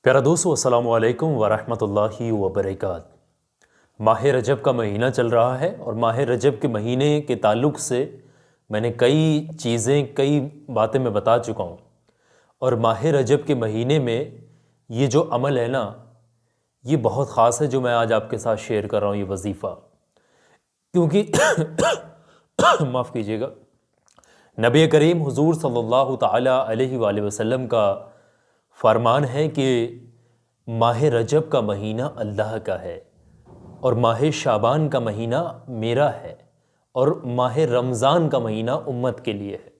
प्यारा दोस्तों, अस्सलामु अलैकुम वरहमतुल्लाहि वबरकात। माह रजब का महीना चल रहा है और माह रजब के महीने के ताल्लुक़ से मैंने कई चीज़ें, कई बातें मैं बता चुका हूँ। और माह रजब के महीने में ये जो अमल है ना, ये बहुत ख़ास है जो मैं आज आपके साथ शेयर कर रहा हूँ, ये वजीफ़ा। क्योंकि माफ़ कीजिएगा, नबी करीम हुज़ूर सल्लल्लाहु ताला अलैहि वसल्लम का फरमान है कि माह रजब का महीना अल्लाह का है और माह शाबान का महीना मेरा है और माह रमज़ान का महीना उम्मत के लिए है।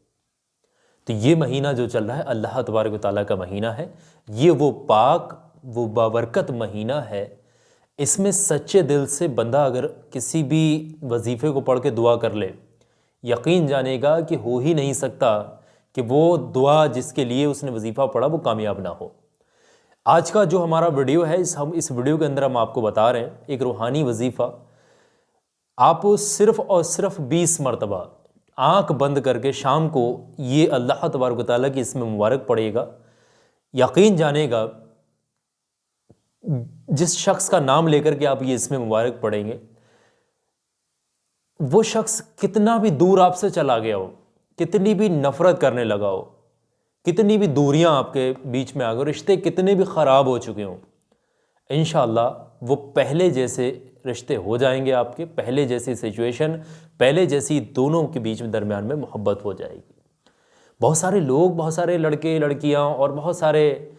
तो ये महीना जो चल रहा है अल्लाह तबारक व तआला का महीना है। ये वो पाक, वो बाबरकत महीना है। इसमें सच्चे दिल से बंदा अगर किसी भी वजीफ़े को पढ़ के दुआ कर ले, यकीन जानेगा कि हो ही नहीं सकता कि वो दुआ जिसके लिए उसने वजीफ़ा पढ़ा वो कामयाब ना हो। आज का जो हमारा वीडियो है, इस वीडियो के अंदर हम आपको बता रहे हैं एक रूहानी वजीफ़ा। आप सिर्फ़ और सिर्फ 20 मरतबा आँख बंद करके शाम को ये अल्लाह तबारक व तआला की इसमें मुबारक पढ़ेगा। यकीन जानेगा, जिस शख्स का नाम लेकर के आप ये इसमें मुबारक पढ़ेंगे, वो शख्स कितना भी दूर आपसे चला गया हो, कितनी भी नफ़रत करने लगा हो, कितनी भी दूरियां आपके बीच में आ गए, रिश्ते कितने भी ख़राब हो चुके हों, इंशाअल्लाह वो पहले जैसे रिश्ते हो जाएंगे। आपके पहले जैसी सिचुएशन, पहले जैसी दोनों के बीच में दरमियान में मोहब्बत हो जाएगी। बहुत सारे लोग, बहुत सारे लड़के लड़कियां और बहुत सारे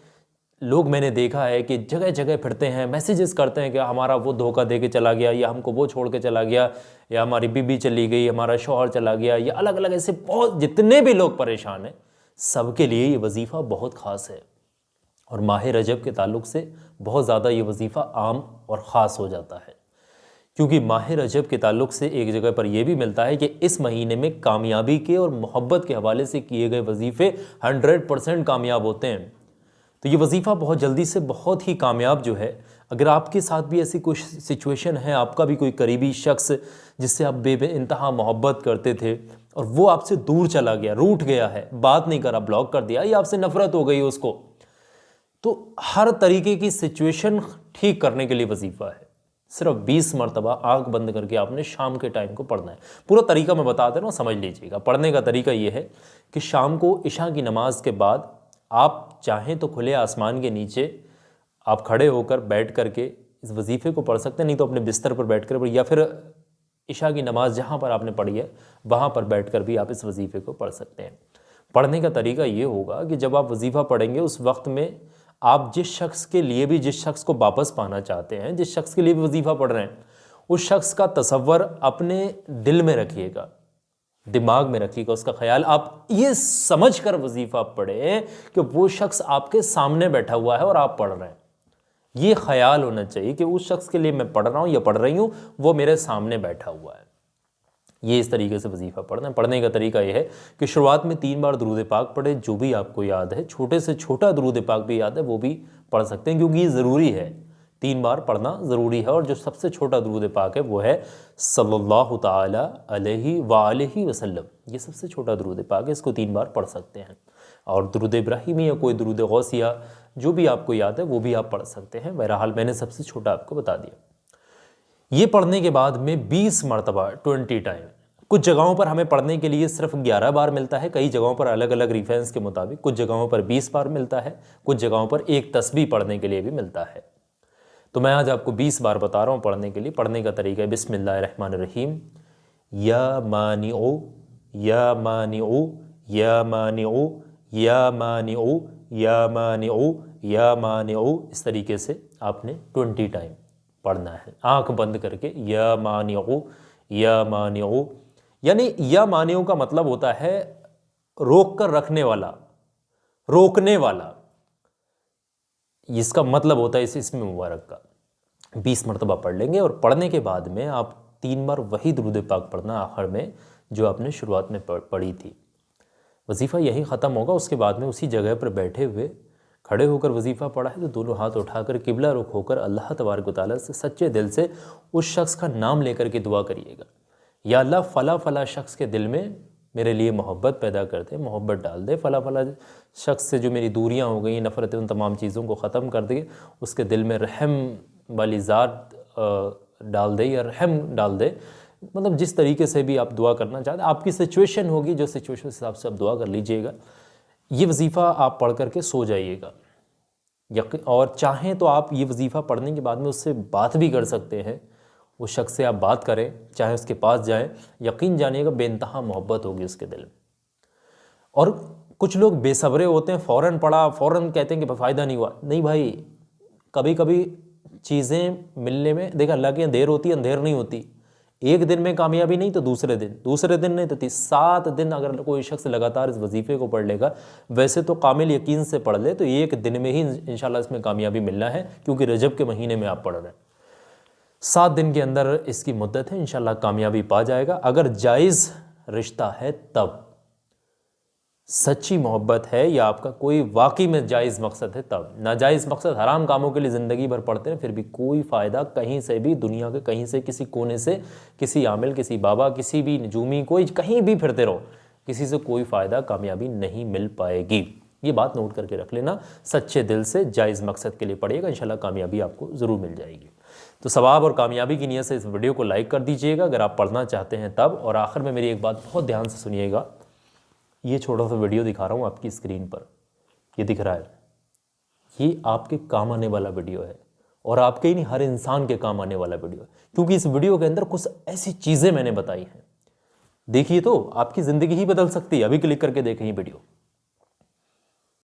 लोग मैंने देखा है कि जगह जगह फिरते हैं, मैसेजेस करते हैं कि हमारा वो धोखा दे के चला गया, या हमको वो छोड़ के चला गया, या हमारी बीबी चली गई, हमारा शौहर चला गया, या अलग अलग ऐसे बहुत जितने भी लोग परेशान हैं, सबके लिए ये वजीफ़ा बहुत ख़ास है। और माह रजब के ताल्लुक़ से बहुत ज़्यादा ये वजीफ़ा आम और ख़ास हो जाता है। क्योंकि माह रजब के ताल्लुक़ से एक जगह पर यह भी मिलता है कि इस महीने में कामयाबी के और मोहब्बत के हवाले से किए गए वजीफ़े 100% कामयाब होते हैं। तो ये वजीफ़ा बहुत जल्दी से बहुत ही कामयाब जो है, अगर आपके साथ भी ऐसी कुछ सिचुएशन है, आपका भी कोई करीबी शख्स जिससे आप बेइंतहा मोहब्बत करते थे और वो आपसे दूर चला गया, रूठ गया है, बात नहीं करा, ब्लॉक कर दिया, या आपसे नफ़रत हो गई उसको, तो हर तरीके की सिचुएशन ठीक करने के लिए वजीफ़ा है। सिर्फ 20 मरतबा आँख बंद करके आपने शाम के टाइम को पढ़ना है। पूरा तरीका मैं बता दे रहा हूँ, समझ लीजिएगा। पढ़ने का तरीका ये है कि शाम को इशा की नमाज के बाद आप चाहें तो खुले आसमान के नीचे आप खड़े होकर बैठ करके इस वजीफ़े को पढ़ सकते हैं, नहीं तो अपने बिस्तर पर बैठ कर, या फिर इशा की नमाज जहाँ पर आपने पढ़ी है वहाँ पर बैठ कर भी आप इस वजीफ़े को पढ़ सकते हैं। पढ़ने का तरीका ये होगा कि जब आप वजीफ़ा पढ़ेंगे उस वक्त में आप जिस शख्स के लिए भी, जिस शख्स को वापस पाना चाहते हैं, जिस शख्स के लिए भी वजीफ़ा पढ़ रहे हैं, उस शख्स का तसव्वुर अपने दिल में रखिएगा, दिमाग में रखिएगा उसका ख्याल। आप ये समझ कर वजीफ़ा पढ़ें कि वो शख्स आपके सामने बैठा हुआ है और आप पढ़ रहे हैं। ये ख्याल होना चाहिए कि उस शख्स के लिए मैं पढ़ रहा हूँ या पढ़ रही हूँ, वो मेरे सामने बैठा हुआ है। ये इस तरीके से वजीफ़ा पढ़ना है। पढ़ने का तरीका ये है कि शुरुआत में 3 बार दुरूद पाक पढ़े, जो भी आपको याद है। छोटे से छोटा दुरूद पाक भी याद है वो भी पढ़ सकते हैं, क्योंकि ये ज़रूरी है, 3 बार पढ़ना ज़रूरी है। और जो सबसे छोटा दुरूद पाक है वो है सल्लल्लाहु ताला अलैहि वसल्लम। ये सबसे छोटा दुरूद पाक है, इसको 3 बार पढ़ सकते हैं। और दुरूद इब्राहिमी या कोई दुरूद गौसिया जो भी आपको याद है वो भी आप पढ़ सकते हैं। बहरहाल मैंने सबसे छोटा आपको बता दिया। ये पढ़ने के बाद में 20 मरतबा 20 टाइम, कुछ जगहों पर हमें पढ़ने के लिए सिर्फ 11 बार मिलता है, कई जगहों पर अलग अलग रेफरेंस के मुताबिक, कुछ जगहों पर 20 बार मिलता है, कुछ जगहों पर एक तस्बीह पढ़ने के लिए भी मिलता है। तो मैं आज आपको 20 बार बता रहा हूँ पढ़ने के लिए। पढ़ने का तरीका है बिस्मिल्लाहिर्रहमानिर्रहीम, या मानिओ या मानिओ या मानिओ या मानिओ या मानिओ या मानिओ, इस तरीके से आपने 20 टाइम पढ़ना है आंख बंद करके। या मानिओ या मानिओ, यानी या मानिओ का मतलब होता है रोक कर रखने वाला, रोकने वाला, इसका मतलब होता है इसमें मुबारक का। 20 मरतबा पढ़ लेंगे और पढ़ने के बाद में आप 3 बार वही दुरूद पाक पढ़ना आखिर में जो आपने शुरुआत में पढ़ी थी। वजीफ़ा यही ख़त्म होगा, उसके बाद में उसी जगह पर बैठे हुए खड़े होकर वजीफ़ा पढ़ा है तो दोनों हाथ उठाकर किबला रुख होकर अल्लाह तबारक व तआला से सच्चे दिल से उस शख्स का नाम लेकर के दुआ करिएगा, या अल्लाह फ़ला फ़ला शख्स के दिल में मेरे लिए मोहब्बत पैदा कर दे, मोहब्बत डाल दे, फ़ला फ़ला शख्स से जो मेरी दूरियां हो गई, नफ़रतें, उन तमाम चीज़ों को ख़त्म कर दे, उसके दिल में रहम वाली ज़ात डाल दे या रहम डाल दे। मतलब जिस तरीके से भी आप दुआ करना चाहते, आपकी सिचुएशन होगी, जो सिचुएशन के हिसाब से आप दुआ कर लीजिएगा। ये वजीफ़ा आप पढ़ करके सो जाइएगा। और चाहें तो आप ये वजीफ़ा पढ़ने के बाद में उससे बात भी कर सकते हैं, उस शख्स से आप बात करें, चाहे उसके पास जाएं, यकीन जानिएगा बेइंतहा मोहब्बत होगी उसके दिल में। और कुछ लोग बेसब्रे होते हैं, फ़ौरन पढ़ा, फ़ौरन कहते हैं कि फ़ायदा नहीं हुआ। नहीं भाई, कभी कभी चीज़ें मिलने में, देखा अल्लाह की देर होती है, अंधेर नहीं होती। एक दिन में कामयाबी नहीं तो दूसरे दिन नहीं तो 7 दिन अगर कोई शख्स लगातार इस वजीफ़े को पढ़ लेगा, वैसे तो कामिल यकीन से पढ़ ले तो एक दिन में ही इंशाल्लाह इसमें कामयाबी मिलना है, क्योंकि रजब के महीने में आप पढ़ रहे हैं। 7 दिन के अंदर इसकी मुद्दत है, इंशाल्लाह कामयाबी पा जाएगा। अगर जायज़ रिश्ता है तब, सच्ची मोहब्बत है या आपका कोई वाकई में जायज़ मकसद है तब। नाजायज़ मकसद, हराम कामों के लिए ज़िंदगी भर पढ़ते हैं, फिर भी कोई फ़ायदा कहीं से भी, दुनिया के कहीं से, किसी कोने से, किसी आमिल, किसी बाबा, किसी भी नजूमी, कोई कहीं भी फिरते रहो, किसी से कोई फ़ायदा, कामयाबी नहीं मिल पाएगी। ये बात नोट करके रख लेना। सच्चे दिल से जायज़ मकसद के लिए पढ़िएगा, इंशाल्लाह कामयाबी आपको ज़रूर मिल जाएगी। तो सवाब और कामयाबी की नीयत से इस वीडियो को लाइक कर दीजिएगा अगर आप पढ़ना चाहते हैं तब। और आखिर में मेरी एक बात बहुत ध्यान से सुनिएगा, ये छोटा सा वीडियो दिखा रहा हूँ आपकी स्क्रीन पर, ये दिख रहा है, ये आपके काम आने वाला वीडियो है, और आपके ही नहीं हर इंसान के काम आने वाला वीडियो है, क्योंकि इस वीडियो के अंदर कुछ ऐसी चीज़ें मैंने बताई हैं, देखिए तो आपकी ज़िंदगी ही बदल सकती है। अभी क्लिक करके देखें ये वीडियो।